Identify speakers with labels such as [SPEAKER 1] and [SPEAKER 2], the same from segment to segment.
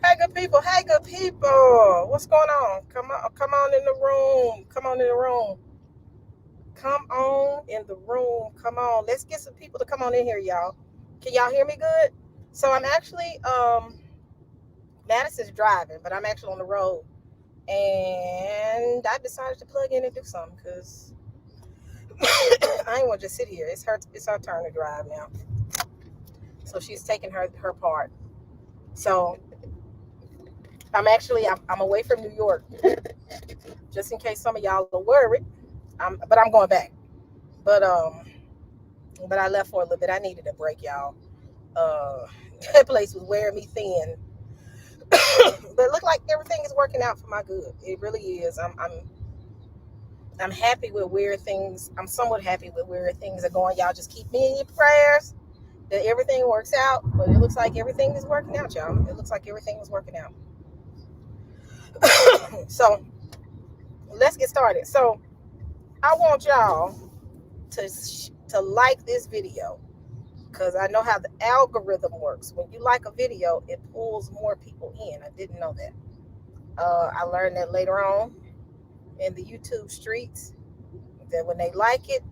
[SPEAKER 1] Hey, good people. Hey, good people. What's going on? Come on in the room. Come on in the room. Come on in the room. Come on. Let's get some people to come on in here, y'all. Can y'all hear me good? So I'm actually Madison's driving, but I'm actually on the road, and I decided to plug in and do something because I ain't want to just sit here. It's her turn to drive now. So she's taking her part. So I'm away from New York, just in case some of y'all are worried. But I'm going back. But but I left for a little bit. I needed a break, y'all. Uh, that place was wearing me thin. But it looked like everything is working out for my good. It really is. I'm happy with where things. I'm somewhat happy with where things are going. Y'all just keep me in your prayers that everything works out. But it looks like everything is working out, y'all. It looks like everything is working out. So let's get started. So I want y'all to like this video because I know how the algorithm works. When you like a video, it pulls more people in. I didn't know that. I learned that later on in the YouTube streets, that when they like it,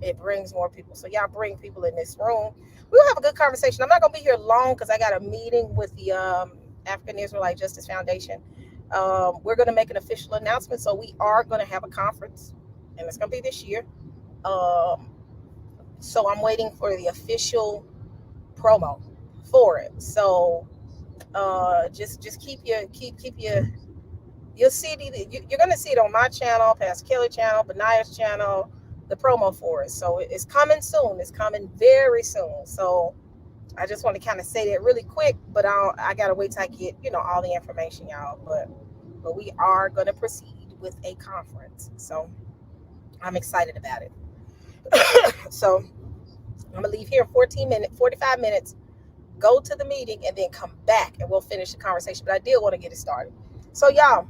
[SPEAKER 1] it brings more people. So y'all bring people in this room. We'll have a good conversation. I'm not going to be here long because I got a meeting with the African Israelite Justice Foundation. We're going to make an official announcement. So we are going to have a conference, and it's going to be this year. So I'm waiting for the official promo for it. So just keep your you'll see you're gonna see it on my channel, Pastor Kelly channel, Benaya's channel, the promo for it. So it's coming soon. It's coming very soon. So I just want to kind of say that really quick, but I gotta wait till I get all the information, y'all. But we are gonna proceed with a conference. So I'm excited about it. So I'm gonna leave here in 45 minutes, go to the meeting, and then come back and we'll finish the conversation. But I did want to get it started. So y'all,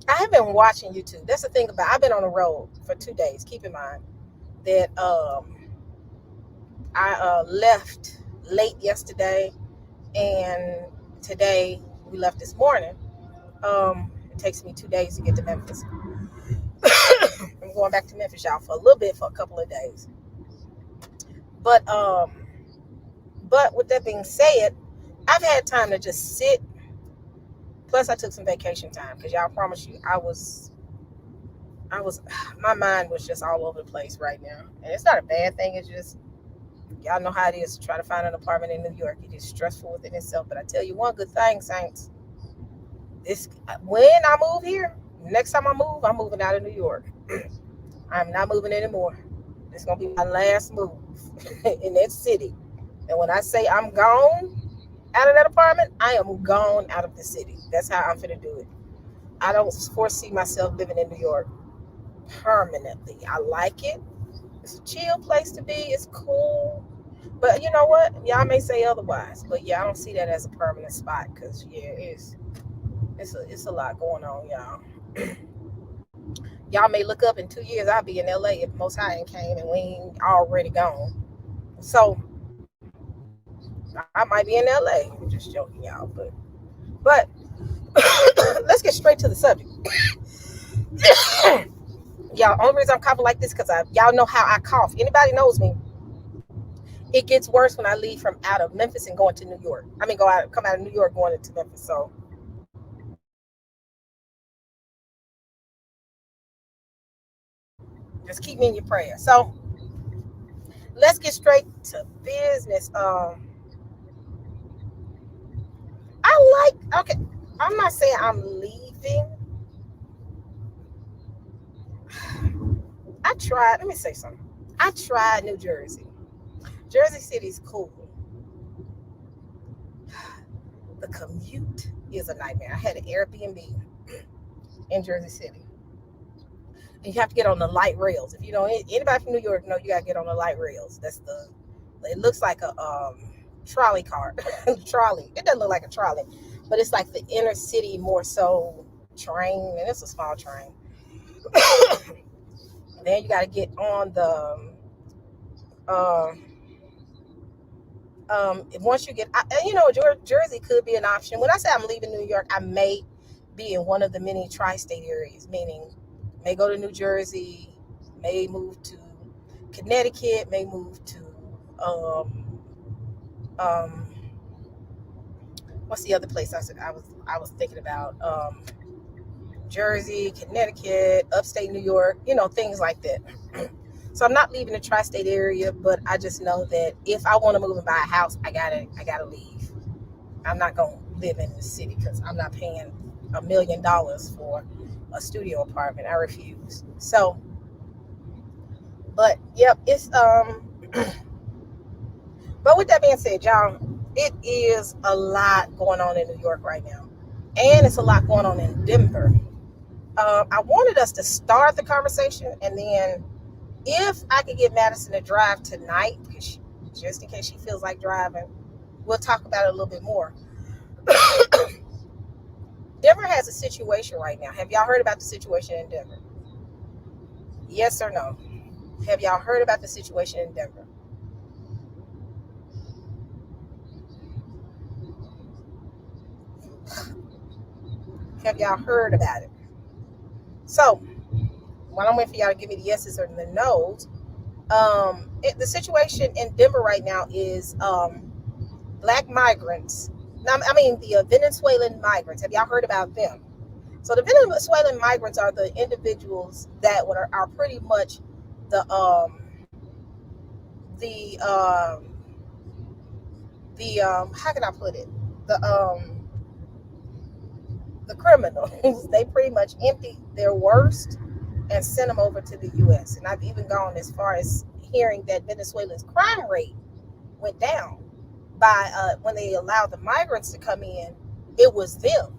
[SPEAKER 1] I have been watching YouTube. That's the thing about I've been on the road for 2 days. Keep in mind that I left late yesterday, and today we left this morning. It takes me 2 days to get to Memphis. I'm going back to Memphis, y'all, for a little bit, for a couple of days. But with that being said, I've had time to just sit. Plus, I took some vacation time because y'all, promise you, I was, my mind was just all over the place right now. And it's not a bad thing. It's just, y'all know how it is to try to find an apartment in New York. It is stressful within itself. But I tell you one good thing, Saints. When I move here, next time I move, I'm moving out of New York. I'm not moving anymore. It's going to be my last move in that city. And when I say I'm gone out of that apartment, I am gone out of the city. That's how I'm finna do it. I don't foresee myself living in New York permanently. I like it. It's a chill place to be. It's cool. But you know what? Y'all may say otherwise. But yeah, I don't see that as a permanent spot because yeah, it's a lot going on, y'all. Y'all may look up in 2 years, I'll be in LA if Most High ain't came and we ain't already gone. So I might be in LA. I'm just joking, y'all. But let's get straight to the subject. Y'all, only reason I'm coughing like this because y'all know how I cough. Anybody knows me, it gets worse when I leave from out of Memphis and going to New York. I mean, come out of New York going into Memphis. So just keep me in your prayers. So let's get straight to business. Okay, I'm not saying I'm leaving. Let me say something. I tried New Jersey. Jersey City's cool. The commute is a nightmare. I had an Airbnb in Jersey City. And you have to get on the light rails. If you know anybody from New York, know you gotta get on the light rails. It looks like a trolley car. Trolley. It doesn't look like a trolley, but it's like the inner city more so train, and it's a small train. Then you gotta get on the Once you get, Jersey could be an option. When I say I'm leaving New York, I may be in one of the many tri-state areas, meaning may go to New Jersey, may move to Connecticut, may move to um, um, what's the other place I was thinking about? Jersey, Connecticut, upstate New York, things like that. So I'm not leaving the tri-state area, but I just know that if I want to move and buy a house, I gotta leave. I'm not gonna live in the city because I'm not paying $1 million for a studio apartment. I refuse. So, but yep, it's But with that being said, y'all, it is a lot going on in New York right now, and it's a lot going on in Denver. I wanted us to start the conversation, and then if I could get Madison to drive tonight, just in case she feels like driving, we'll talk about it a little bit more. Denver has a situation right now. Have y'all heard about the situation in Denver? Yes or no? Have y'all heard about the situation in Denver? Have y'all heard about it? So, while I'm waiting for y'all to give me the yeses or the nos, the situation in Denver right now is black migrants. I mean, the Venezuelan migrants. Have y'all heard about them? So the Venezuelan migrants are the individuals that are pretty much the the um, how can I put it? The the criminals. They pretty much emptied their worst and sent them over to the U.S. And I've even gone as far as hearing that Venezuela's crime rate went down by when they allowed the migrants to come in. It was them,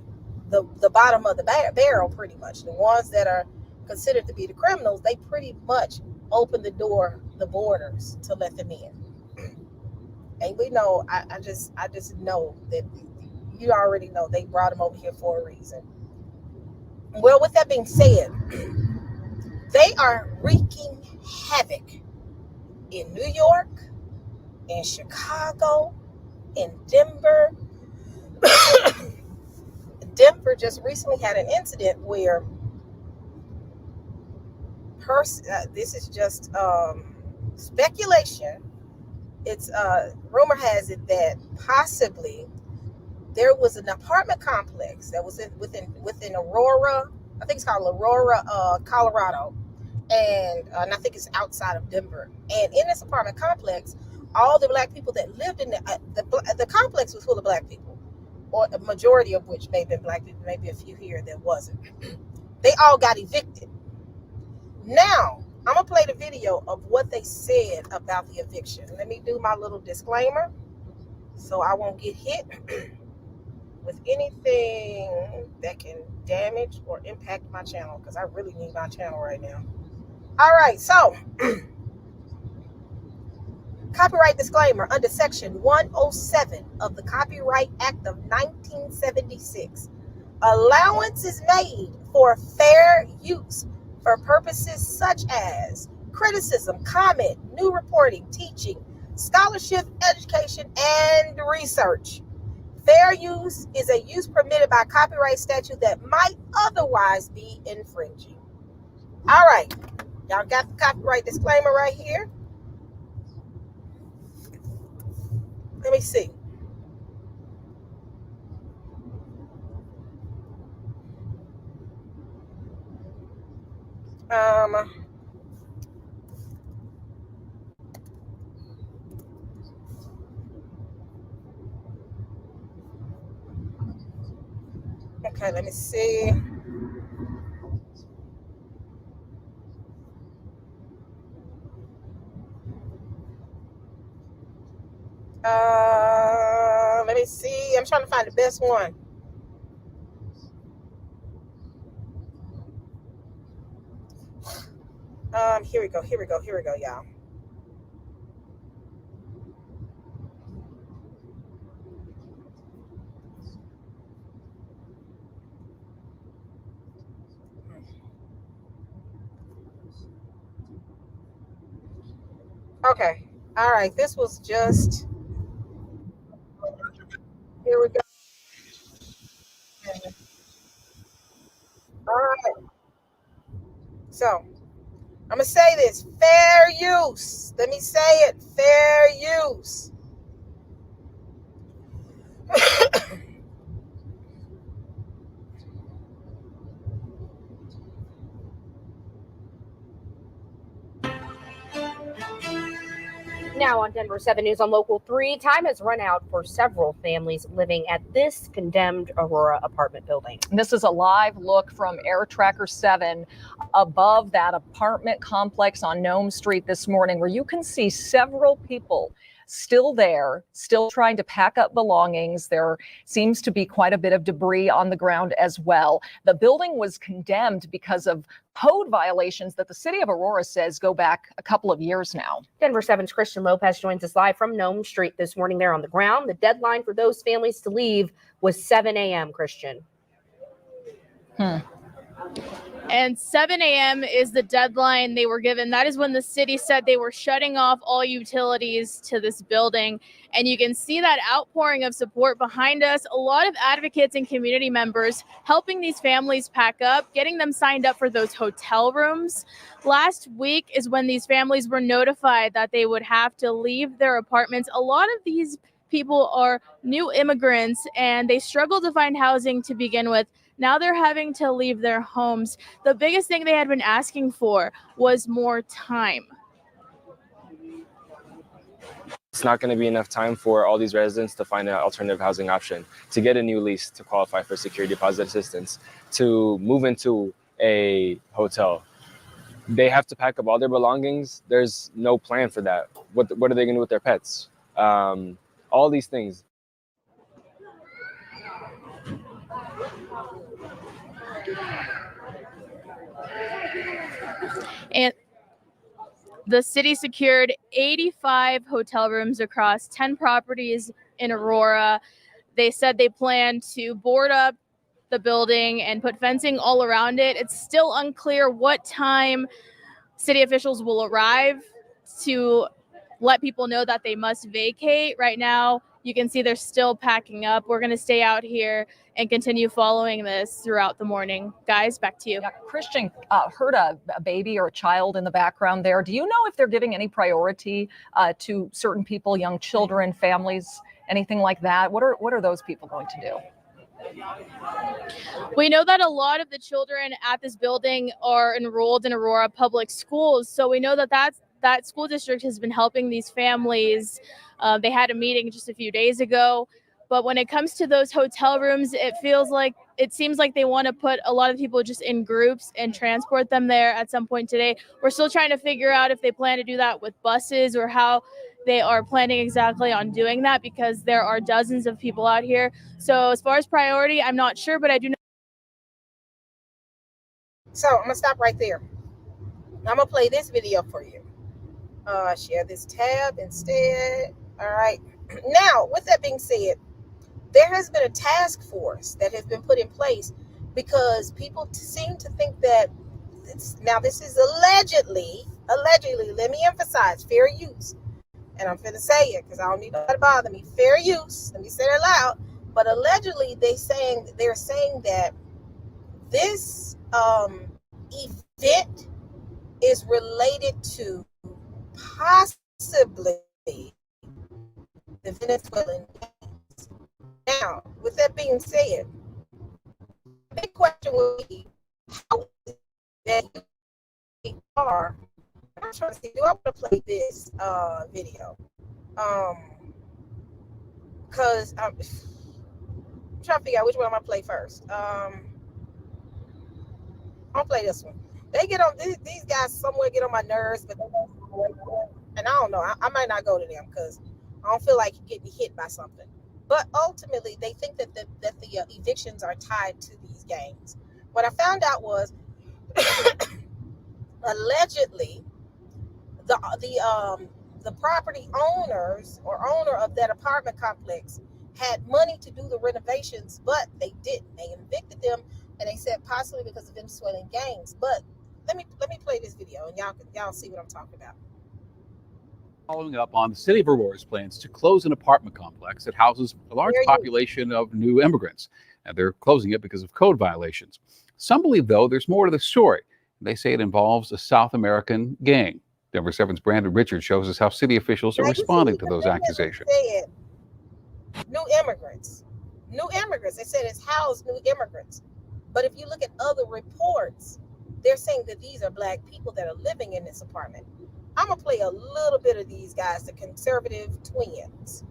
[SPEAKER 1] the bottom of the barrel, pretty much the ones that are considered to be the criminals. They pretty much opened the borders to let them in. And we know, I just know that you already know they brought them over here for a reason. Well, with that being said, they are wreaking havoc in New York, in Chicago, in Denver. Denver just recently had an incident where this is just speculation. It's rumor has it that possibly there was an apartment complex that was within Aurora. I think it's called Aurora, Colorado, and I think it's outside of Denver. And in this apartment complex, all the black people that lived in the complex was full of black people, or a majority of which may have been black people, maybe a few here that wasn't. They all got evicted. Now, I'm going to play the video of what they said about the eviction. Let me do my little disclaimer so I won't get hit with anything that can damage or impact my channel, because I really need my channel right now. All right, so copyright disclaimer under Section 107 of the Copyright Act of 1976. Allowance is made for fair use for purposes such as criticism, comment, new reporting, teaching, scholarship, education, and research. Fair use is a use permitted by copyright statute that might otherwise be infringing. All right, y'all got the copyright disclaimer right here. Let me see. Okay, let me see. Let me see. I'm trying to find the best one. Here we go, y'all. Okay. All right. This was just So I'm going to say this, fair use. Let me say it, fair use.
[SPEAKER 2] Now on Denver 7 News on Local 3, time has run out for several families living at this condemned Aurora apartment building.
[SPEAKER 3] This is a live look from Air Tracker 7 above that apartment complex on Nome Street this morning, where you can see several people still there, still trying to pack up belongings. There seems to be quite a bit of debris on the ground as well. The building was condemned because of code violations that the city of Aurora says go back a couple of years now.
[SPEAKER 2] Denver 7's Christian Lopez joins us live from Nome Street this morning there on the ground. The deadline for those families to leave was 7 a.m., Christian.
[SPEAKER 4] And 7 a.m. is the deadline they were given. That is when the city said they were shutting off all utilities to this building. And you can see that outpouring of support behind us. A lot of advocates and community members helping these families pack up, getting them signed up for those hotel rooms. Last week is when these families were notified that they would have to leave their apartments. A lot of these people are new immigrants and they struggle to find housing to begin with. Now they're having to leave their homes. The biggest thing they had been asking for was more time.
[SPEAKER 5] It's not going to be enough time for all these residents to find an alternative housing option, to get a new lease, to qualify for security deposit assistance, to move into a hotel. They have to pack up all their belongings. There's no plan for that. What are they going to do with their pets? All these things.
[SPEAKER 4] And the city secured 85 hotel rooms across 10 properties in Aurora. They said they plan to board up the building and put fencing all around it. It's still unclear what time city officials will arrive to let people know that they must vacate. Right now, you can see they're still packing up. We're going to stay out here and continue following this throughout the morning. Guys, back to you.
[SPEAKER 3] Yeah, Christian, heard a baby or a child in the background there. Do you know if they're giving any priority to certain people, young children, families, anything like that? What are those people going to do?
[SPEAKER 4] We know that a lot of the children at this building are enrolled in Aurora Public Schools. So we know that that school district has been helping these families. They had a meeting just a few days ago. But when it comes to those hotel rooms, it seems like they want to put a lot of people just in groups and transport them there at some point today. We're still trying to figure out if they plan to do that with buses or how they are planning exactly on doing that, because there are dozens of people out here. So as far as priority, I'm not sure, but I do know.
[SPEAKER 1] So I'm going to stop right there. I'm going to play this video for you. Share this tab instead. All right. Now, with that being said, there has been a task force that has been put in place because people seem to think that this is allegedly, let me emphasize, fair use. And I'm going to say it because I don't need nobody to bother me. Fair use. Let me say it loud. But allegedly, they're saying that this event is related to possibly the Venezuelan Gangs. Now, with that being said, the big question will be, how is it that you are? I'm trying to see, do I want to play this video? Because I'm trying to figure out which one I'm going to play first. I'll play this one. They get on, these guys somewhere get on my nerves, but they don't, and I don't know. I might not go to them because I don't feel like getting hit by something. But ultimately, they think that the evictions are tied to these gangs. What I found out was, allegedly, the property owners or owner of that apartment complex had money to do the renovations, but they didn't. They evicted them, and they said possibly because of Venezuelan gangs. But let me play this video, and y'all see what I'm talking about.
[SPEAKER 6] Following up on the city of Aurora's plans to close an apartment complex that houses a large population of new immigrants. And they're closing it because of code violations. Some believe, though, there's more to the story. They say it involves a South American gang. Denver 7's Brandon Richards shows us how city officials are
[SPEAKER 1] Now, you see,
[SPEAKER 6] responding to
[SPEAKER 1] the
[SPEAKER 6] those
[SPEAKER 1] thing is,
[SPEAKER 6] accusations.
[SPEAKER 1] they said new immigrants. New immigrants. They said it's housed new immigrants. But if you look at other reports, they're saying that these are black people that are living in this apartment. I'm going to play a little bit of these guys, the conservative twins.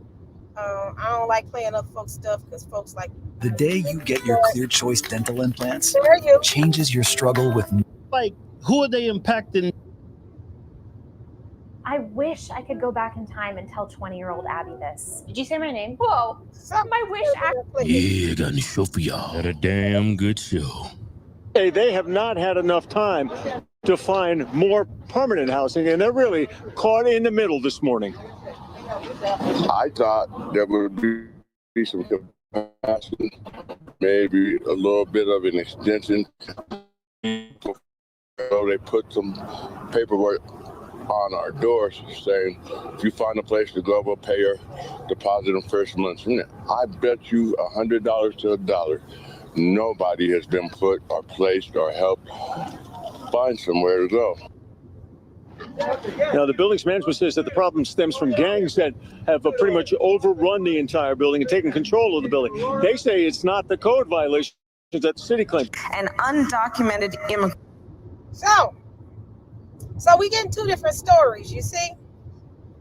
[SPEAKER 1] I don't like playing other folks' stuff because folks like...
[SPEAKER 7] The day you get your Clear Choice dental implants
[SPEAKER 1] you.
[SPEAKER 7] changes your struggle with...
[SPEAKER 8] Like, who are they impacting?
[SPEAKER 9] I wish I could go back in time and tell 20-year-old Abby this. Did you say my name?
[SPEAKER 2] Whoa. My wish
[SPEAKER 8] Yeah, I got a show for y'all.
[SPEAKER 10] Had a damn good show.
[SPEAKER 11] Hey, they have not had enough time to find more permanent housing, and they're really caught in the middle this morning.
[SPEAKER 12] I thought there would be some capacity, maybe a little bit of an extension. So they put some paperwork on our doors saying, if you find a place to go, we'll pay your deposit in first month's rent. I bet you $100 to $1. Nobody has been put or placed or helped find somewhere to go.
[SPEAKER 11] Now, the building's management says that the problem stems from gangs that have pretty much overrun the entire building and taken control of the building. They say it's not the code violations that the city claims.
[SPEAKER 13] An undocumented immigrant.
[SPEAKER 1] So we getting two different stories, you see?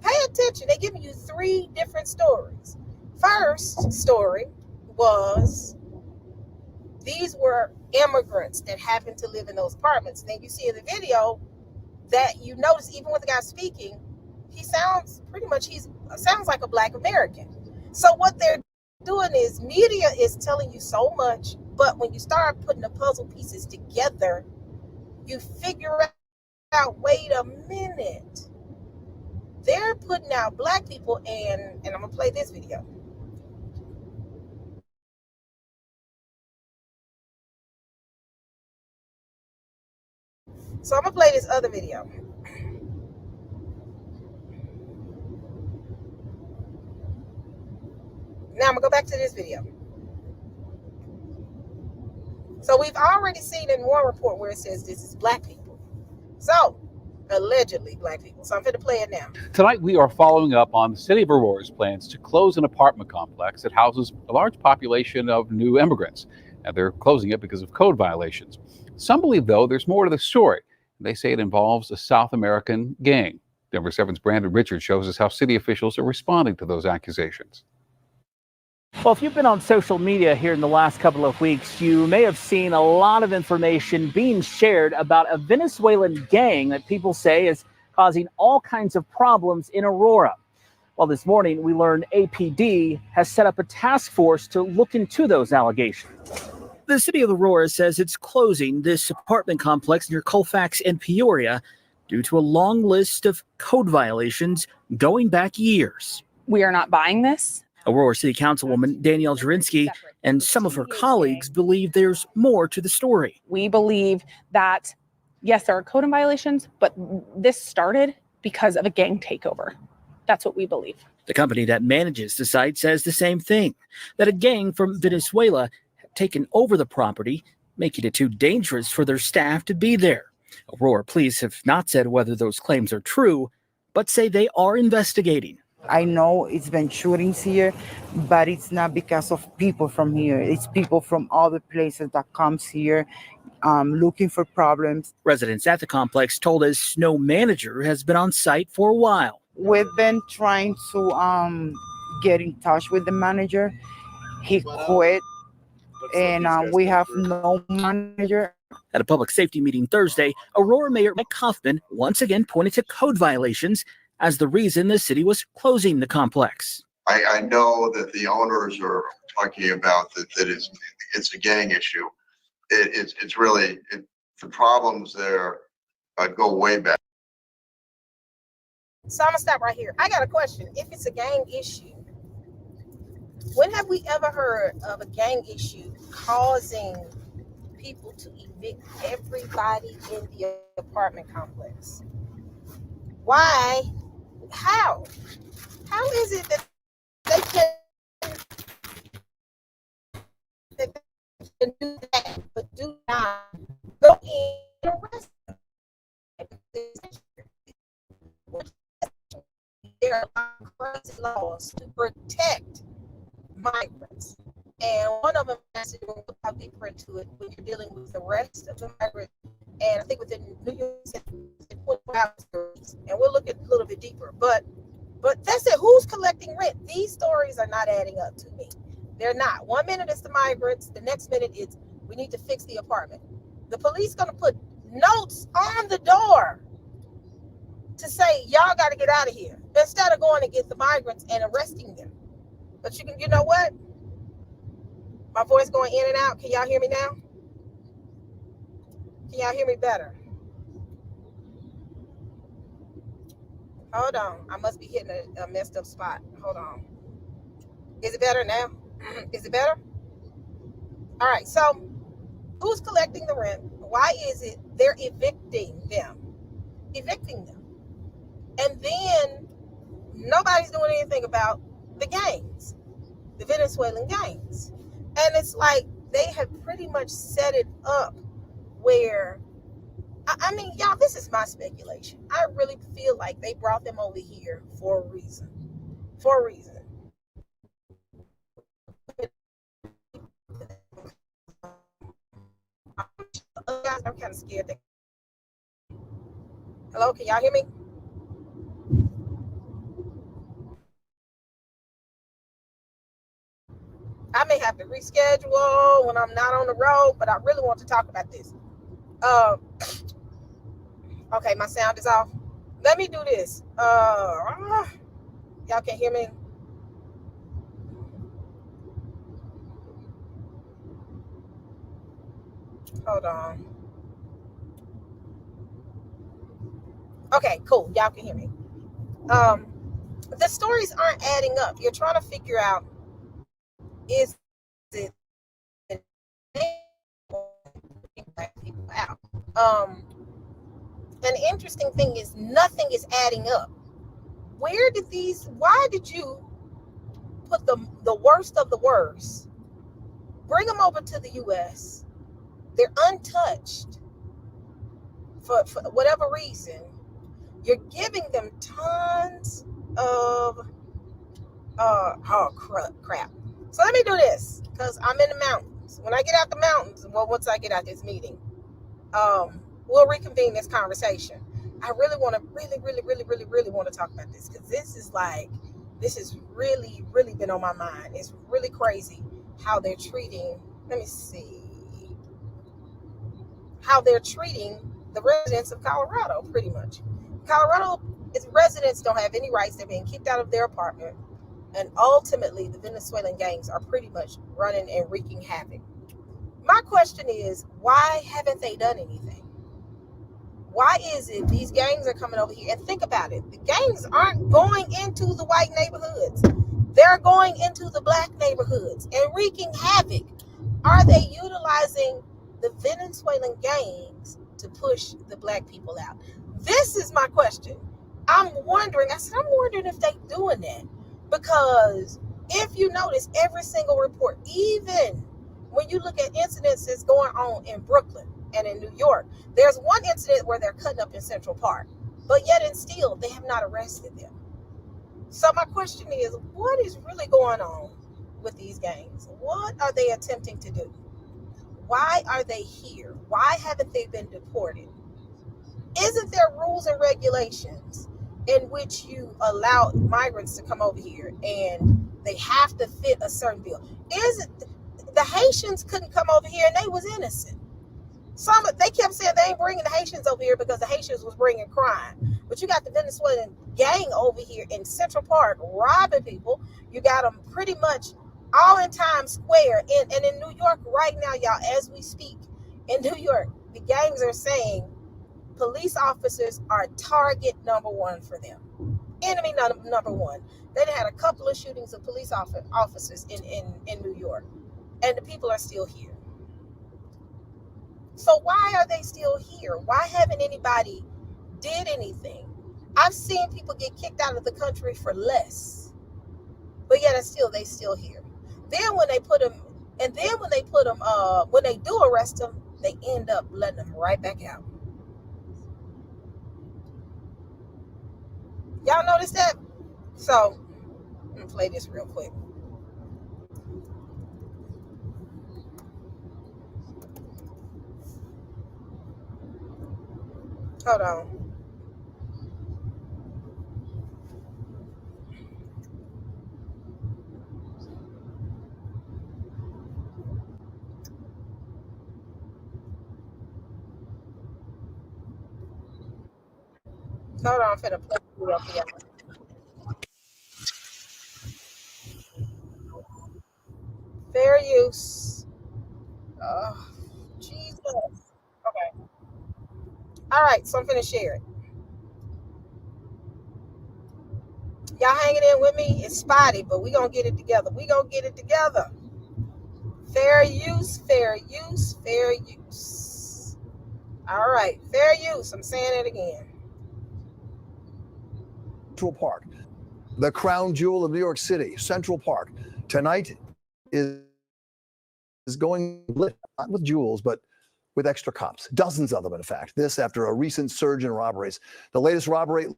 [SPEAKER 1] Pay attention. They're giving you three different stories. First story was these were immigrants that happened to live in those apartments. Then you see in the video that you notice, even with the guy speaking, he sounds sounds like a black American. So what they're doing is media is telling you so much, but when you start putting the puzzle pieces together, you figure out, wait a minute. They're putting out black people, and I'm gonna play this video. So I'm gonna play this other video. Now I'm gonna go back to this video. So we've already seen in one report where it says this is black people. So allegedly black people. So I'm going to play it now.
[SPEAKER 6] Tonight, we are following up on the city of Aurora's plans to close an apartment complex that houses a large population of new immigrants. And they're closing it because of code violations. Some believe, though, there's more to the story. They say it involves a South American gang. Denver 7's Brandon Richards shows us how city officials are responding to those accusations.
[SPEAKER 14] Well, if you've been on social media here in the last couple of weeks, you may have seen a lot of information being shared about a Venezuelan gang that people say is causing all kinds of problems in Aurora. Well, this morning we learned APD has set up a task force to look into those allegations. The city of Aurora says it's closing this apartment complex near Colfax and Peoria due to a long list of code violations going back years.
[SPEAKER 15] We are not buying this.
[SPEAKER 14] Aurora City Councilwoman Danielle Jurinsky and some of her colleagues believe there's more to the story.
[SPEAKER 15] We believe that, yes, there are code violations, but this started because of a gang takeover. That's what we believe.
[SPEAKER 14] The company that manages the site says the same thing, that a gang from Venezuela had taken over the property, making it too dangerous for their staff to be there. Aurora police have not said whether those claims are true, but say they are investigating.
[SPEAKER 16] I know it's been shootings here, but it's not because of people from here. It's people from other places that comes here looking for problems.
[SPEAKER 14] Residents at the complex told us no manager has been on site for a while.
[SPEAKER 16] We've been trying to get in touch with the manager. He quit, and we have no manager.
[SPEAKER 14] At a public safety meeting Thursday, Aurora Mayor Mike Kaufman once again pointed to code violations as the reason the city was closing the complex.
[SPEAKER 17] I know that the owners are talking about that it's a gang issue. It's really, the problems there go way back.
[SPEAKER 1] So I'm gonna stop right here. I got a question. If it's a gang issue, when have we ever heard of a gang issue causing people to evict everybody in the apartment complex? Why? How is it that they can do that but do not go in and arrest laws to protect migrants. And one of them has to do with how deeper into it when you're dealing with the rest of the migrants. And I think within New York City, 24 hours, and we'll look at a little bit deeper. But that's it. Who's collecting rent? These stories are not adding up to me. They're not. 1 minute it's the migrants. The next minute it's we need to fix the apartment. The police going to put notes on the door to say, y'all got to get out of here, instead of going to get the migrants and arresting them. But you know what? My voice going in and out. Can y'all hear me now? Can y'all hear me better? Hold on. I must be hitting a messed up spot. Hold on. Is it better now? Is it better? All right. So who's collecting the rent? Why is it they're evicting them? Evicting them. And then nobody's doing anything about the gangs, the Venezuelan gangs. And it's like they have pretty much set it up where, I mean, y'all, this is my speculation. I really feel like they brought them over here for a reason. For a reason. Guys, I'm kind of scared. Hello, can y'all hear me? I may have to reschedule when I'm not on the road, but I really want to talk about this. Okay, my sound is off. Let me do this. Y'all can't hear me? Hold on. Okay, cool. Y'all can hear me. The stories aren't adding up. You're trying to figure out, is it people out? An interesting thing is nothing is adding up. Why did you put the worst of the worst, bring them over to the US, they're untouched for whatever reason, you're giving them tons of crap. So let me do this, because I'm in the mountains. When I get out the mountains, well, once I get out this meeting, we'll reconvene this conversation. I really want to really want to talk about this, because this has really been on my mind. It's really crazy how they're treating, how they're treating the residents of Colorado, pretty much. Colorado, its residents don't have any rights. They're being kicked out of their apartment. And ultimately, the Venezuelan gangs are pretty much running and wreaking havoc. My question is, why haven't they done anything? Why is it these gangs are coming over here? And think about it. The gangs aren't going into the white neighborhoods. They're going into the black neighborhoods and wreaking havoc. Are they utilizing the Venezuelan gangs to push the black people out? This is my question. I'm wondering if they're doing that. Because if you notice, every single report, even when you look at incidents that's going on in Brooklyn and in New York, there's one incident where they're cutting up in Central Park, but yet and still they have not arrested them. So my question is, what is really going on with these gangs? What are they attempting to do? Why are they here? Why haven't they been deported? Isn't there rules and regulations in which you allow migrants to come over here and they have to fit a certain bill? The Haitians couldn't come over here and they was innocent. They kept saying they ain't bringing the Haitians over here because the Haitians was bringing crime. But you got the Venezuelan gang over here in Central Park robbing people. You got them pretty much all in Times Square. And in New York right now, y'all, as we speak, in New York, the gangs are saying police officers are target number one for them. Enemy number one. They had a couple of shootings of police officers in New York. And the people are still here. So why are they still here? Why haven't anybody did anything? I've seen people get kicked out of the country for less, but yet they still here. Then when they put them, when they do arrest them, they end up letting them right back out. Y'all notice that? So Let me play this real quick. Hold on. Hold on, I'm finna play it up here. Fair use. Oh, Jesus. Okay. All right, so I'm finna share it. Y'all hanging in with me? It's spotty, but we gonna get it together. We gonna get it together. Fair use, fair use, fair use. All right, fair use. I'm saying it again.
[SPEAKER 18] Central Park, the crown jewel of New York City, Central Park. Tonight is going lit, not with jewels, but with extra cops. Dozens of them, in fact. This after a recent surge in robberies. The latest robbery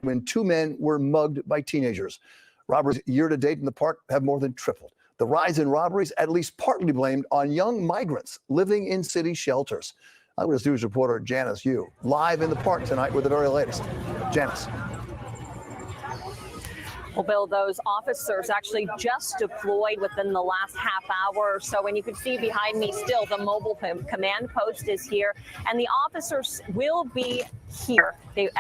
[SPEAKER 18] when 2 men were mugged by teenagers. Robberies year to date in the park have more than tripled. The rise in robberies at least partly blamed on young migrants living in city shelters. Eyewitness News reporter Janice Yu live in the park tonight with the very latest. Janice.
[SPEAKER 3] Well, Bill, those officers actually just deployed within the last half hour or so. And you can see behind me still the mobile command post is here. And the officers will be here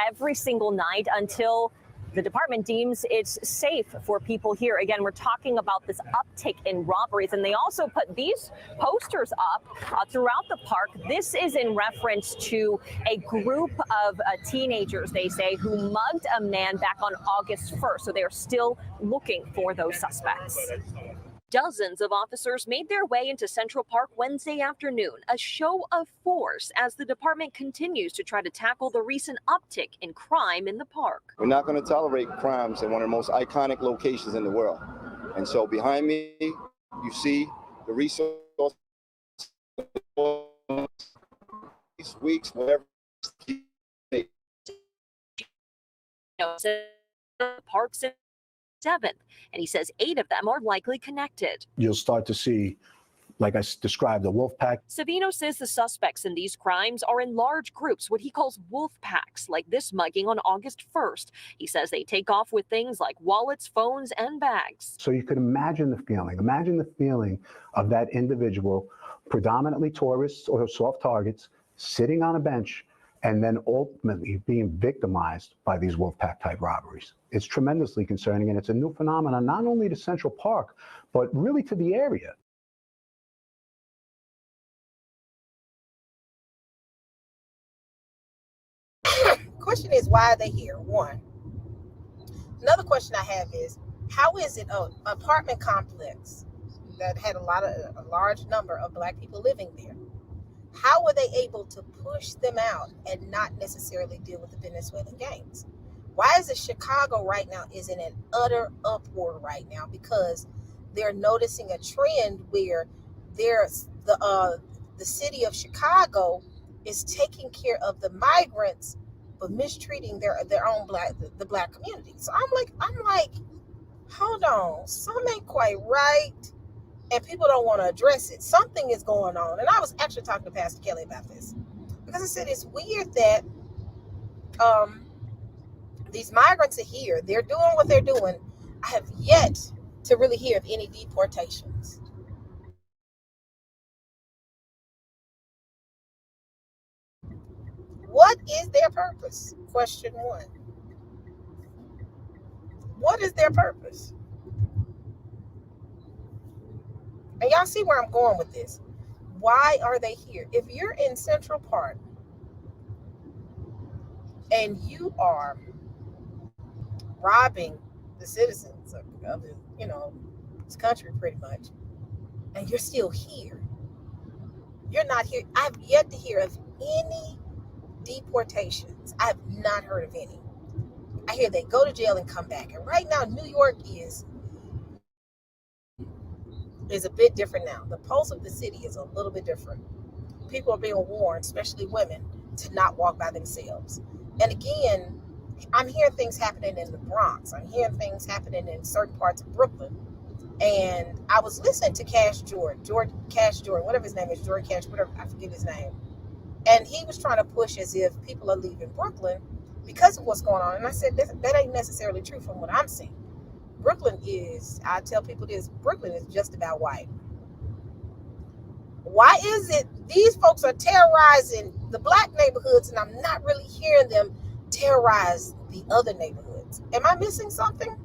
[SPEAKER 3] every single night until the department deems it's safe for people here. Again, we're talking about this uptick in robberies, and they also put these posters up throughout the park. This is in reference to a group of teenagers, they say, who mugged a man back on August 1st. So they're still looking for those suspects. Dozens of officers made their way into Central Park Wednesday afternoon, a show of force as the department continues to try to tackle the recent uptick in crime in the park.
[SPEAKER 19] We're not going to tolerate crimes in one of the most iconic locations in the world. And so behind me, you see the resources, these weeks, whatever.
[SPEAKER 3] Parks 7th, and he says 8 of them are likely connected.
[SPEAKER 20] You'll start to see, like I described, the wolf pack.
[SPEAKER 3] Savino says the suspects in these crimes are in large groups, what he calls wolf packs, like this mugging on August 1st. He says they take off with things like wallets, phones, and bags.
[SPEAKER 20] So you could imagine the feeling of that individual, predominantly tourists or soft targets, sitting on a bench and then ultimately being victimized by these wolf pack type robberies. It's tremendously concerning, and it's a new phenomenon, not only to Central Park, but really to the area.
[SPEAKER 1] Question is, why are they here? One. Another question I have is, how is it an apartment complex that had a large number of Black people living there? How were they able to push them out and not necessarily deal with the Venezuelan gangs? Why is it Chicago right now is in an utter uproar right now? Because they're noticing a trend where there's the city of Chicago is taking care of the migrants but mistreating their own the Black community. So I'm like, hold on, something ain't quite right. And people don't want to address it. Something is going on. And I was actually talking to Pastor Kelly about this. Because I said it's weird that these migrants are here. They're doing what they're doing. I have yet to really hear of any deportations. What is their purpose? Question 1. What is their purpose? And y'all see where I'm going with this. Why are they here? If you're in Central Park and you are robbing the citizens of this country pretty much, and you're still here, you're not here. I've yet to hear of any deportations. I have not heard of any. I hear they go to jail and come back. And right now, New York is a bit different now. The pulse of the city is a little bit different. People are being warned, especially women, to not walk by themselves. And again, I'm hearing things happening in the Bronx. I'm hearing things happening in certain parts of Brooklyn. And I was listening to Cash Jordan, whatever his name is, Jordan Cash, whatever, I forget his name. And he was trying to push as if people are leaving Brooklyn because of what's going on. And I said, that ain't necessarily true from what I'm seeing. Brooklyn is, I tell people this, Brooklyn is just about white. Why is it these folks are terrorizing the black neighborhoods and I'm not really hearing them terrorize the other neighborhoods? Am I missing something?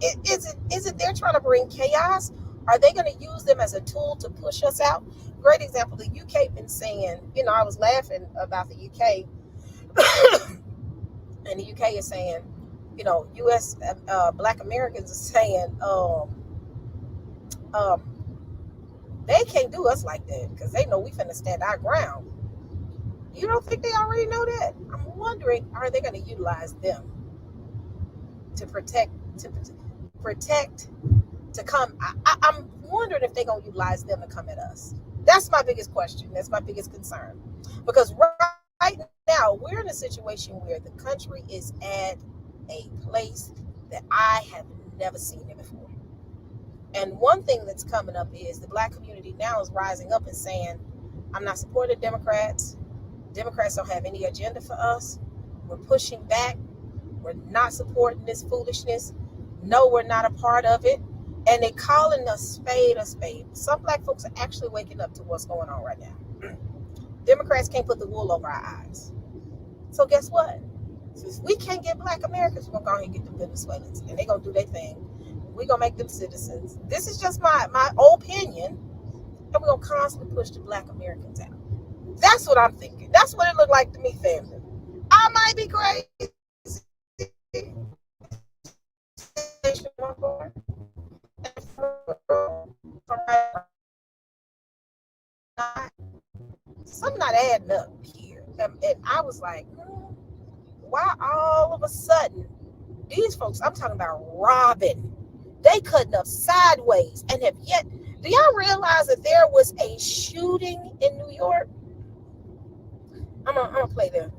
[SPEAKER 1] Is it they're trying to bring chaos? Are they going to use them as a tool to push us out? Great example, the UK been saying, I was laughing about the UK. And the UK is saying, US black Americans are saying, they can't do us like that because they know we finna stand our ground. You don't think they already know that? I'm wondering, are they going to utilize them to protect, to come? I'm wondering if they're going to utilize them to come at us. That's my biggest question. That's my biggest concern. Because right now, we're in a situation where the country is at a place that I have never seen it before. And one thing that's coming up is the black community now is rising up and saying, I'm not supporting Democrats. Democrats don't have any agenda for us. We're pushing back. We're not supporting this foolishness. No, we're not a part of it. And they're calling a spade a spade. Some black folks are actually waking up to what's going on right now. Democrats can't put the wool over our eyes. So guess what? Since we can't get black Americans, we're going to go ahead and get the Venezuelans. And they're going to do their thing. We're going to make them citizens. This is just my opinion. And we're going to constantly push the black Americans out. That's what I'm thinking. That's what it looked like to me, family. I might be crazy. Something not adding up here. And I was like, why all of a sudden these folks, I'm talking about robbing, they cutting up sideways and have yet. Do y'all realize that there was a shooting in New York? I'm gonna play there.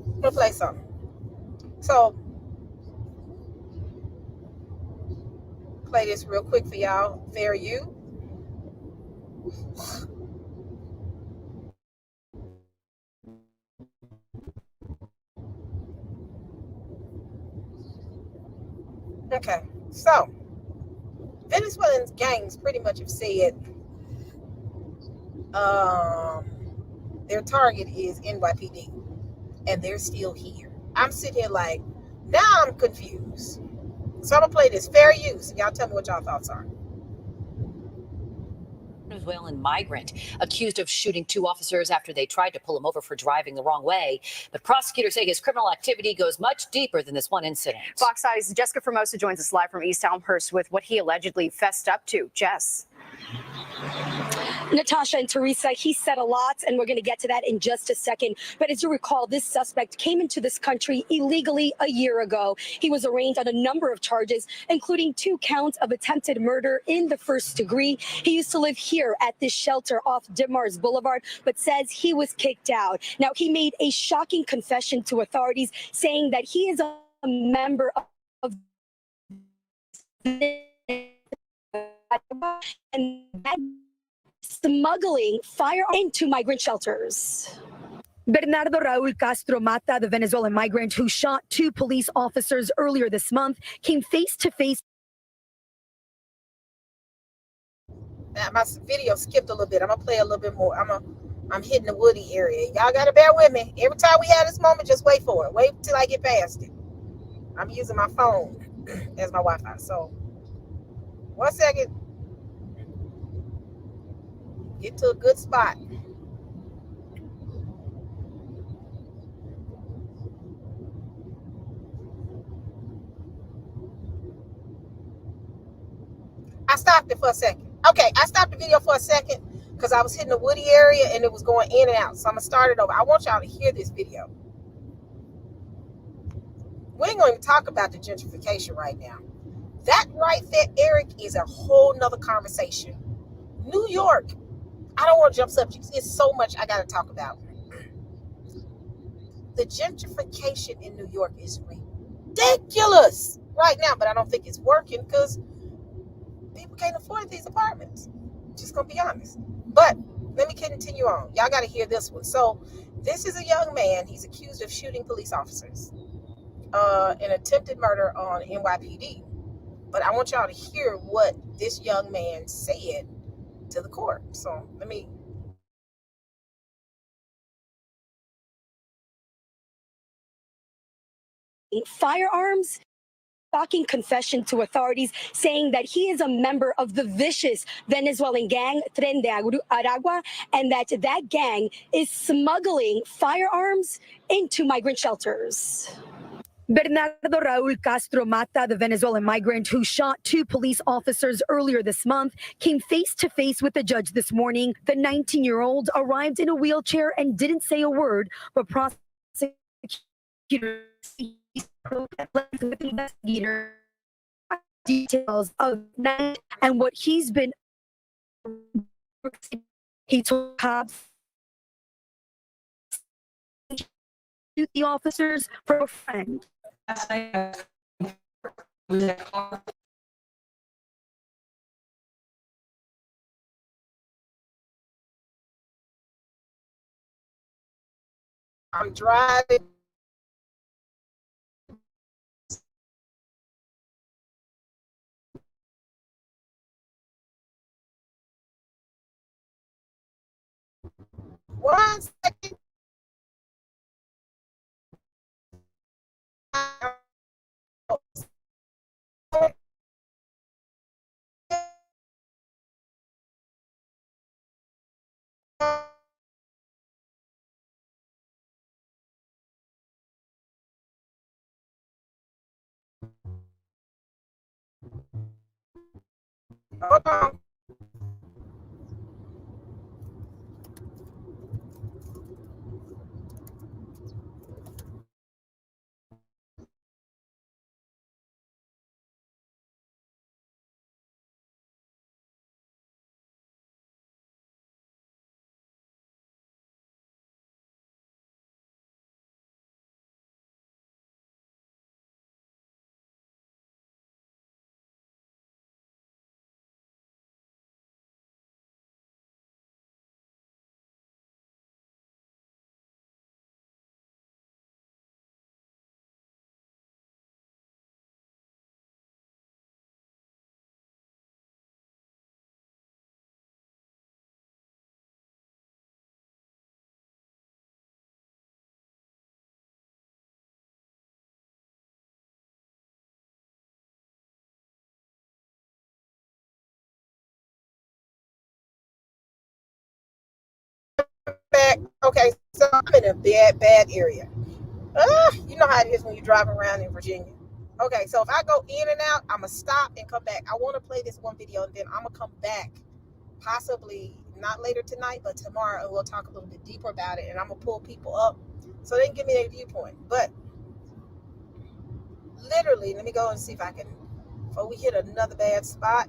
[SPEAKER 1] I'm gonna play something. So play this real quick for y'all. Fair you. Okay, so Venezuelan gangs pretty much have said their target is NYPD, and they're still here. I'm sitting here like, now I'm confused. So I'm gonna play this fair use, and y'all tell me what y'all thoughts are.
[SPEAKER 21] Venezuelan migrant accused of shooting two officers after they tried to pull him over for driving the wrong way. But prosecutors say his criminal activity goes much deeper than this one incident.
[SPEAKER 2] Fox Eye's Jessica Formosa joins us live from East Elmhurst with what he allegedly fessed up to. Jess.
[SPEAKER 22] Natasha and Teresa, he said a lot, and we're going to get to that in just a second. But as you recall, this suspect came into this country illegally a year ago. He was arraigned on a number of charges, including 2 counts of attempted murder in the first degree. He used to live here at this shelter off Dimars Boulevard, but says he was kicked out. Now, he made a shocking confession to authorities, saying that he is a member of and smuggling firearms into migrant shelters. Bernardo Raul Castro Mata, the Venezuelan migrant who shot 2 police officers earlier this month, came face to face.
[SPEAKER 1] Now, my video skipped a little bit. I'm gonna play a little bit more. I'm hitting the woody area. Y'all gotta bear with me. Every time we have this moment, just wait for it. Wait till I get past it. I'm using my phone as my Wi-Fi. So 1 second. Get to a good spot. I stopped it for a second. Okay, I stopped the video for a second because I was hitting the woody area and it was going in and out. So I'm gonna start it over. I want y'all to hear this video. We ain't going to talk about the gentrification right now. That right there, Eric, is a whole nother conversation. New York, I don't want to jump subjects. It's so much I got to talk about. The gentrification in New York is ridiculous right now, but I don't think it's working because people can't afford these apartments. Just gonna be honest. But let me continue on. Y'all got to hear this one. So this is a young man. He's accused of shooting police officers. An attempted murder on NYPD. But I want y'all to hear what this young man said to the court. So let me.
[SPEAKER 22] Firearms? Shocking confession to authorities saying that he is a member of the vicious Venezuelan gang Tren de Aragua, and that gang is smuggling firearms into migrant shelters. Bernardo Raul Castro Mata, the Venezuelan migrant who shot 2 police officers earlier this month, came face to face with the judge this morning. The 19-year-old arrived in a wheelchair and didn't say a word, but prosecutors with investigator details of night and what he's been. He told cops to the officers for a friend.
[SPEAKER 1] I'm driving. One second. Hold on. Back. Okay, so I'm in a bad area. You know how it is when you drive around in Virginia. Okay, so if I go in and out, I'm gonna stop and come back. I want to play this one video and then I'm gonna come back, possibly not later tonight, but tomorrow, and we'll talk a little bit deeper about it. And I'm gonna pull people up so they can give me their viewpoint. But literally, let me go and see if I can. Before we hit another bad spot.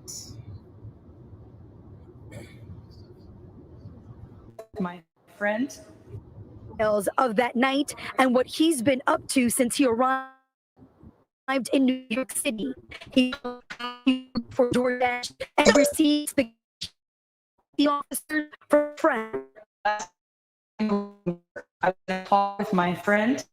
[SPEAKER 4] My friend.
[SPEAKER 22] Of that night and what he's been up to since he arrived in New York City. He for DoorDash and received the officer for a friend.
[SPEAKER 4] I talked with my friend.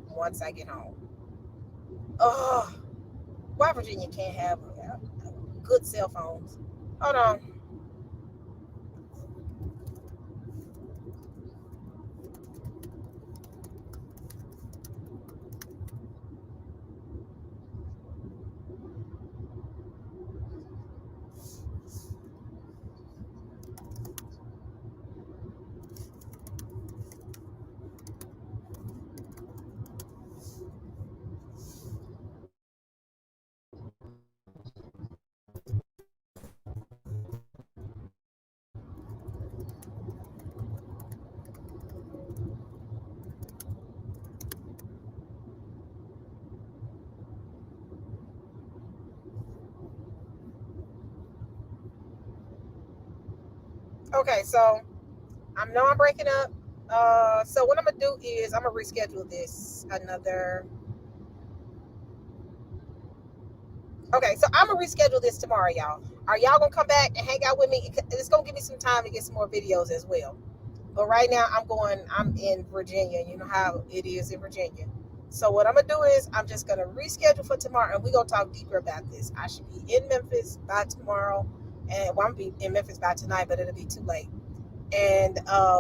[SPEAKER 1] Once I get home. Oh, why Virginia can't have good cell phones? Hold on. Okay, so I know I'm breaking up. So what I'm gonna do is I'm gonna reschedule this another. Okay, so I'm gonna reschedule this tomorrow, y'all. Are y'all gonna come back and hang out with me? It's gonna give me some time to get some more videos as well. But right now I'm in Virginia. You know how it is in Virginia. So what I'm gonna do is I'm just gonna reschedule for tomorrow and we're gonna talk deeper about this. I should be in Memphis by tomorrow. And well, I'm gonna be in Memphis by tonight, but it'll be too late. And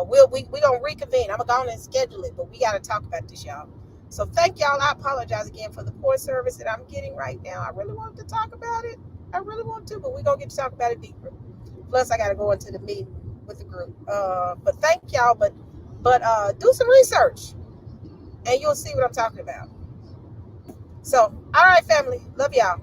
[SPEAKER 1] we gonna reconvene. I'm gonna go on and schedule it, but we gotta talk about this, y'all. So thank y'all. I apologize again for the poor service that I'm getting right now. I really wanted to talk about it. I really want to, but we're gonna get to talk about it deeper. Plus, I gotta go into the meeting with the group. But thank y'all. But do some research, and you'll see what I'm talking about. So, all right, family. Love y'all.